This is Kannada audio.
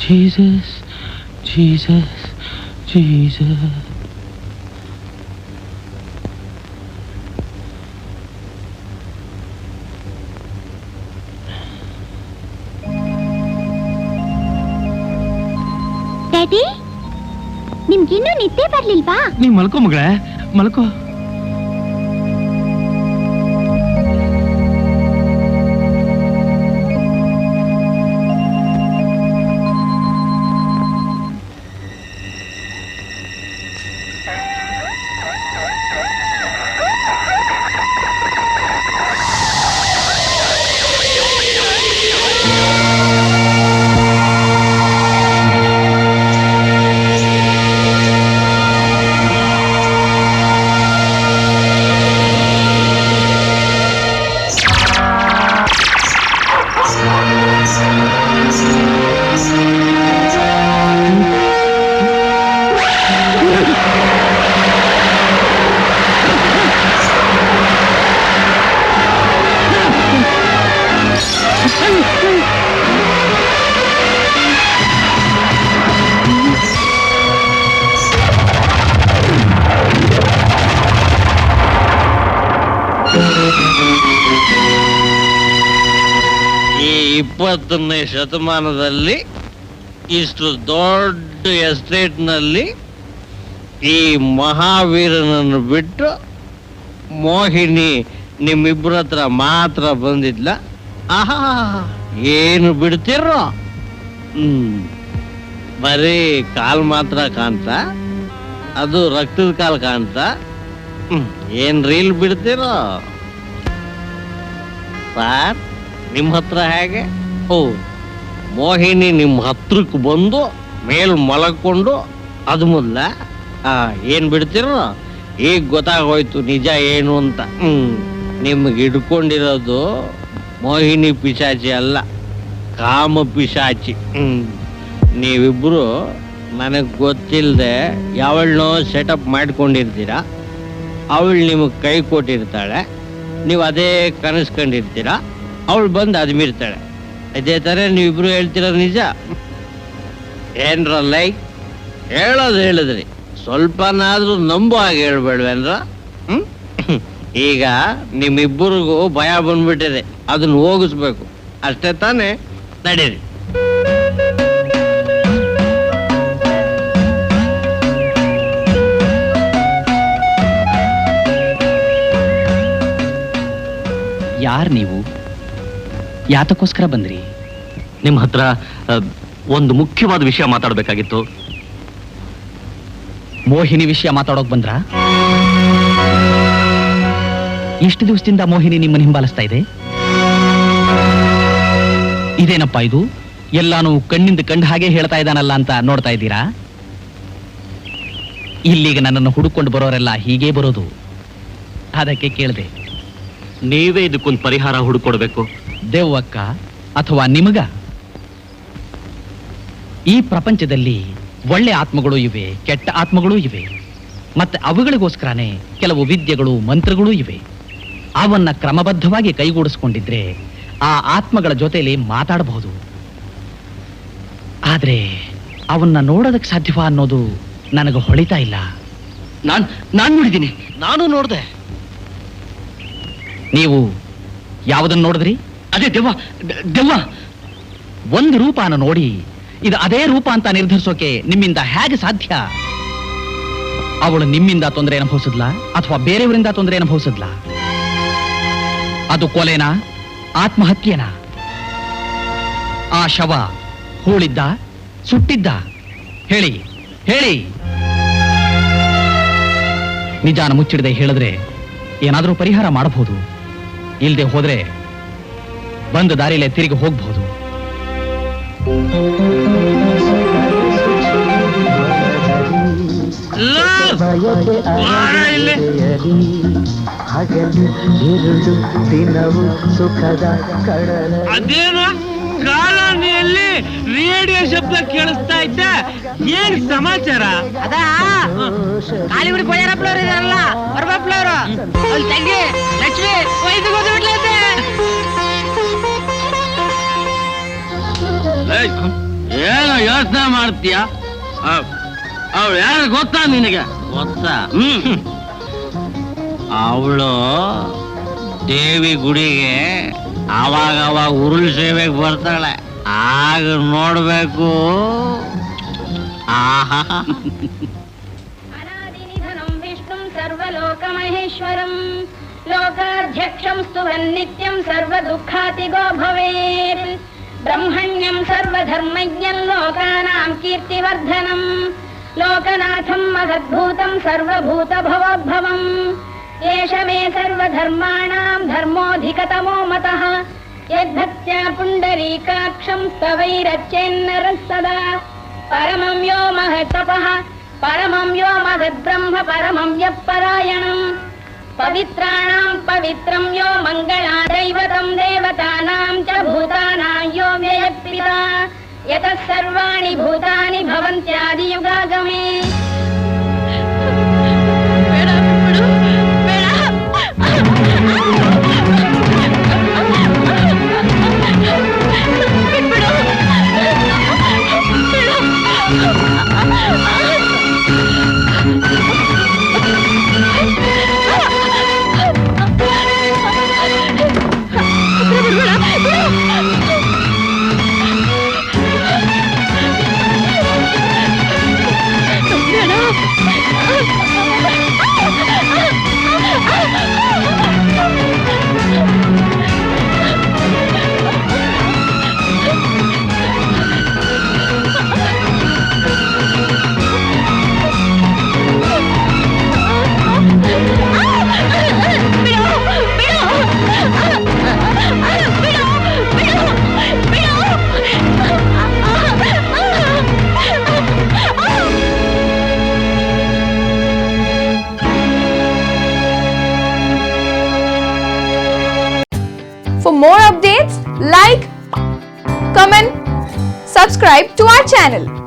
Jesus, Jesus, Jesus. ಡ್ಯಾಡಿ, ನಿಮ್ಗಿನ್ನೂ ನಿದ್ದೆ ಬರ್ಲಿಲ್ವಾ? ನೀ ಮಲ್ಕೋ ಮಗಳೇ, ಮಲ್ಕೋ. ಈ 20ನೇ ಶತಮಾನದಲ್ಲಿ ಇಷ್ಟು ದೊಡ್ಡ ಎಸ್ಟೇಟ್ನಲ್ಲಿ ಈ ಮಹಾವೀರನನ್ನು ಬಿಟ್ಟು ಮೋಹಿನಿ ನಿಮ್ಮಿಬ್ಬರ ಹತ್ರ ಮಾತ್ರ ಬಂದಿದ್ಲ. ಆಹಾ, ಏನು ಬಿಡ್ತಿರೋ? ಬರೀ ಕಾಲ್ ಮಾತ್ರ ಕಾಣ್ತ, ಅದು ರಕ್ತದ ಕಾಲ್ ಕಾಣ್ತ. ಏನ್ ರೀಲ್ ಬಿಡ್ತಿರೋ ಸಾರ್? ನಿಮ್ಮ ಹತ್ರ ಹೇಗೆ? ಓ, ಮೋಹಿನಿ ನಿಮ್ಮ ಹತ್ರಕ್ಕೆ ಬಂದು ಮೇಲ್ ಮಲಕೊಂಡು ಅದು ಮೊದಲ ಏನ್ ಬಿಡ್ತಿರೋ? ಈಗ ಗೊತ್ತಾಗೋಯ್ತು ನಿಜ ಏನು ಅಂತ. ನಿಮ್ಗೆ ಹಿಡ್ಕೊಂಡಿರೋದು ಮೋಹಿನಿ ಪಿಶಾಚಿ ಅಲ್ಲ, ಕಾಮ ಪಿಶಾಚಿ. ನೀವಿಬ್ರು ನನಗೆ ಗೊತ್ತಿಲ್ಲದೆ ಯಾವಳನ್ನೋ ಸೆಟಪ್ ಮಾಡ್ಕೊಂಡಿರ್ತೀರ. ಅವಳು ನಿಮಗೆ ಕೈ ಕೊಟ್ಟಿರ್ತಾಳೆ, ನೀವು ಅದೇ ಕನಸ್ಕೊಂಡಿರ್ತೀರ. ಅವಳು ಬಂದು ಅದ್ಮಿರ್ತಾಳೆ. ಇದೇ ಥರ ನೀವಿಬ್ರು ಹೇಳ್ತಿರೋದು ನಿಜ? ಏನ್ರ ಲೈಕ್ ಹೇಳೋದು ಹೇಳಿದ್ರಿ, ಸ್ವಲ್ಪನಾದ್ರೂ ನಂಬೋ ಹಾಗೆ ಹೇಳ್ಬೇಡ್ವೇನ್ರ? ಈಗ ನಿಮ್ಮಿಬ್ಬರಿಗೂ ಭಯ ಬಂದ್ಬಿಟ್ಟಿದೆ, ಅದನ್ನ ಹೋಗಿಸ್ಬೇಕು ಅಷ್ಟೇ ತಾನೇ? ನಡೀರಿ. ಯಾರು ನೀವು? ಯಾತಕ್ಕೋಸ್ಕರ ಬಂದ್ರಿ? ನಿಮ್ಮ ಹತ್ರ ಒಂದು ಮುಖ್ಯವಾದ ವಿಷಯ ಮಾತಾಡಬೇಕಾಗಿತ್ತು. ಮೋಹಿನಿ ವಿಷಯ ಮಾತಾಡೋಕ್ ಬಂದ್ರ? ಎಷ್ಟು ದಿವಸದಿಂದ ಮೋಹಿನಿ ನಿಮ್ಮನ್ನು ಹಿಂಬಾಲಿಸ್ತಾ ಇದೆ? ಇದೇನಪ್ಪ ಇದು? ಎಲ್ಲಾನು ಕಣ್ಣಿಂದ ಕಂಡು ಹಾಗೆ ಹೇಳ್ತಾ ಇದ್ದಾನಲ್ಲ ಅಂತ ನೋಡ್ತಾ ಇದ್ದೀರಾ? ಇಲ್ಲಿಗೆ ನನ್ನನ್ನು ಹುಡುಕೊಂಡು ಬರೋರೆಲ್ಲ ಹೀಗೇ ಬರೋದು, ಅದಕ್ಕೆ ಕೇಳಿದೆ. ನೀವೇ ಇದಕ್ಕೊಂದು ಪರಿಹಾರ ಹುಡುಕೊಡ್ಬೇಕು. ದೇವಕ್ಕ ಅಥವಾ ನಿಮಗ? ಈ ಪ್ರಪಂಚದಲ್ಲಿ ಒಳ್ಳೆ ಆತ್ಮಗಳು ಇವೆ, ಕೆಟ್ಟ ಆತ್ಮಗಳೂ ಇವೆ. ಮತ್ತೆ ಅವುಗಳಿಗೋಸ್ಕರನೇ ಕೆಲವು ವಿದ್ಯೆಗಳು, ಮಂತ್ರಗಳೂ ಇವೆ. ಅವನ್ನ ಕ್ರಮಬದ್ಧವಾಗಿ ಕೈಗೂಡಿಸ್ಕೊಂಡಿದ್ರೆ ಆ ಆತ್ಮಗಳ ಜೊತೆಲಿ ಮಾತಾಡಬಹುದು. ಆದ್ರೆ ಅವನ್ನ ನೋಡೋದಕ್ಕೆ ಸಾಧ್ಯವಾ ಅನ್ನೋದು ನನಗೆ ಹೊಳಿತಾ ಇಲ್ಲ. ನಾನು ನೋಡಿದ್ದೀನಿ, ನಾನು ನೋಡ್ದೆ. ನೀವು ಯಾವುದನ್ನು ನೋಡಿದ್ರಿ? ಅದೇ ದೆವ್ವ. ಒಂದು ರೂಪನ ನೋಡಿ ಇದು ಅದೇ ರೂಪ ಅಂತ ನಿರ್ಧರಿಸೋಕೆ ನಿಮ್ಮಿಂದ ಹೇಗೆ ಸಾಧ್ಯ? ಅವಳು ನಿಮ್ಮಿಂದ ತೊಂದರೆ ಅನುಭವಿಸಿದ್ಲಾ ಅಥವಾ ಬೇರೆಯವರಿಂದ ತೊಂದರೆ ಅನುಭವಿಸಿದ್ಲಾ? ಅದು ಕೊಲೆನಾ, ಆತ್ಮಹತ್ಯೆನಾ? ಆ ಶವ ಹೂಳಿದ್ದ, ಸುಟ್ಟಿದ್ದ? ಹೇಳಿ ಹೇಳಿ. ನಿಜಾನ ಮುಚ್ಚಿಡದೆ ಹೇಳಿದ್ರೆ ಏನಾದರೂ ಪರಿಹಾರ ಮಾಡಬಹುದು. ಇಲ್ಲದೆ ಹೋದ್ರೆ ಬಂದ ದಾರಿಲೇ ತಿರುಗಿ ಹೋಗಬಹುದು. ಅದೇನು ಕಾಲೋನಿಯಲ್ಲಿ ರೇಡಿಯೋ ಶಬ್ದ ಕೇಳಿಸ್ತಾ ಇದ್ದ? ಏನ್ ಸಮಾಚಾರ? ಅದಾ ಕಾಲಿಬಿಡಿ ಕೊಯ್ಯರಪ್ಲವ್ರು ಇದಾರಲ್ಲ, ಹೊರಬಪ್ಲವ್ರು ಅಲ್ಲಿ ತಂಗಿ ಲಕ್ಷ್ಮಿ ಒಯ್ದು ಗೊತ್ತಿಬಿಡ್ಲೈತೆ. ಏನೋ ಯೋಚನೆ ಮಾಡ್ತೀಯ? ಅವಳು ಯಾರು ಗೊತ್ತಾ ನಿನಗೆ? ಗೊತ್ತಾ? ಅವಳು ದೇವಿ ಗುಡಿಗೆ ಅವಾಗ ಉರುಳು ಸೇವೆಗೆ ಬರ್ತಾಳೆ. ಆಗ ನೋಡ್ಬೇಕು. ಆಹಾ, ಅನಾದಿನಿಧನಂ ವಿಷ್ಣುಂ ಸರ್ವಲೋಕಮಹೇಶ್ವರಂ ಲೋಕಾಧ್ಯಕ್ಷಂ ಸ್ತುವನ್ನಿತ್ಯಂ ಸರ್ವದುಃಖಾತಿಗೋ ಭವೇತ್ ಬ್ರಹ್ಮಣ್ಯಂ ಸರ್ವಧರ್ಮಜ್ಞಂ ಲೋಕಾನಾಂ ಕೀರ್ತಿವರ್ಧನಂ ಲೋಕನಾಥಂ ಮಹದ್ಭೂತಂ ಸರ್ವಭೂತಭವೋದ್ಭವಂ ಏಷ ಮೇ ಸರ್ವಧರ್ಮಾಣಾಂ ಧರ್ಮೋಧಿಕತಮೋ ಮತಃ ಯದ್ಭಕ್ತ್ಯಾ ಪುಂಡರೀಕಾಕ್ಷಂ ಸ್ತವೈರಚ್ಯನ್ನರಃ ಸದಾ ಪರಮಂ ಯೋ ಮಹತ್ತಪಃ ಪರಮಂ ಯೋ ಮಹದ್ಬ್ರಹ್ಮ ಪರಮಂ ಯಃ ಪರಾಯಣಂ ಪವಿತ್ರಾಣಾಂ ಪವಿತ್ರಂ ಯೋ ಮಂಗಳಾದೈವತಂ ದೇವತಾನಾಂ ಚ ಭೂತಾನಾಂ ಯೋ ವ್ಯಯಃ ಪಿತಾ ಯತಃ ಸರ್ವಾಣಿ ಭೂತಾನಿ ಭವಂತ್ಯಾದಿಯುಗಾಗಮೇ. For more updates, like, comment, subscribe to our channel.